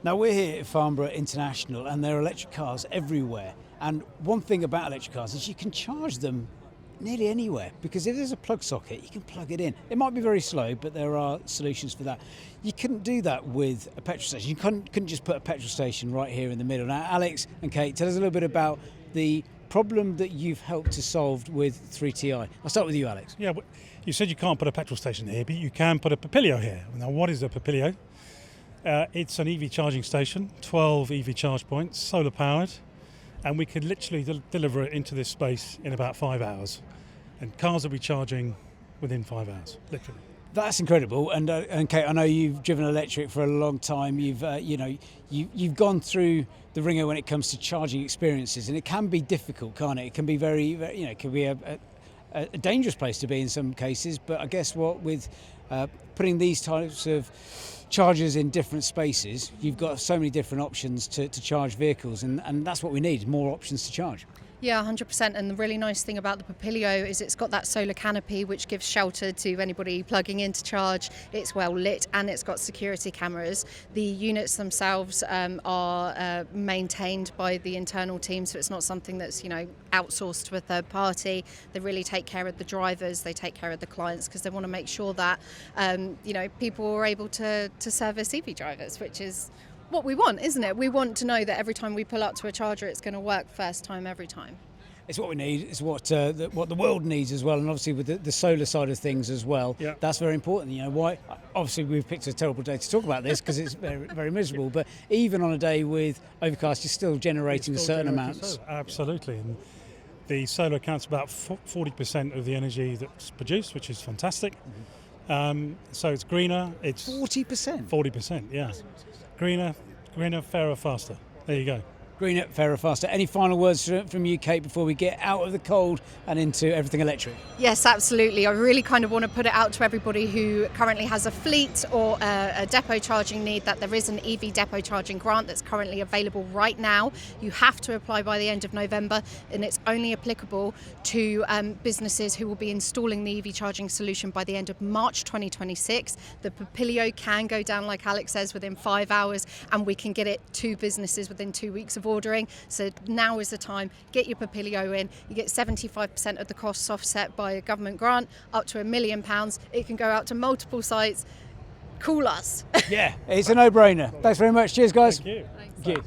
Now we're here at Farnborough International and there are electric cars everywhere. And one thing about electric cars is you can charge them nearly anywhere, because if there's a plug socket, you can plug it in. It might be very slow, but there are solutions for that. You couldn't do that with a petrol station. You couldn't just put a petrol station right here in the middle. Now, Alex and Kate, tell us a little bit about the problem that you've helped to solve with 3TI. I'll start with you, Alex. Yeah, you said you can't put a petrol station here, but you can put a Papilio here. Now, what is a Papilio? It's an EV charging station, 12 EV charge points, solar powered, and we can literally deliver it into this space in about 5 hours. And cars will be charging within 5 hours, literally. That's incredible. And Kate, I know you've driven electric for a long time. You've gone through the ringer when it comes to charging experiences, and it can be difficult, can't it? It can be it can be a dangerous place to be in some cases. But I guess with putting these types of chargers in different spaces, you've got so many different options to charge vehicles, and that's what we need, more options to charge. Yeah, 100%. And the really nice thing about the Papilio is it's got that solar canopy which gives shelter to anybody plugging in to charge. It's well lit and it's got security cameras. The units themselves are maintained by the internal team, so it's not something that's outsourced to a third party. They really take care of the drivers, they take care of the clients, because they want to make sure that people are able to service EV drivers, which is what we want, isn't it? We want to know that every time we pull up to a charger, it's going to work first time, every time. It's what we need. It's what the world needs as well, and obviously with the solar side of things as well. Yeah. That's very important. Why? Obviously, we've picked a terrible day to talk about this because it's very, very miserable. But even on a day with overcast, you're still generating a certain amount. Absolutely, and the solar accounts for about 40% of the energy that's produced, which is fantastic. Mm-hmm. So it's greener. It's 40%. 40%, yeah. Greener, fairer, faster. There you go. Greener, fairer, faster. Any final words from you, Kate, before we get out of the cold and into everything electric? Yes, absolutely. I really kind of want to put it out to everybody who currently has a fleet or a depot charging need, that there is an EV depot charging grant that's currently available right now. You have to apply by the end of November, and it's only applicable to businesses who will be installing the EV charging solution by the end of March 2026. The Papilio can go down, like Alex says, within 5 hours, and we can get it to businesses within 2 weeks of ordering. So now is the time. Get your Papilio in. You get 75% of the costs offset by a government grant, up to £1 million. It can go out to multiple sites. Call us. Yeah, it's a no-brainer. Thanks very much. Cheers, guys. Thank you. Thanks. Thank you.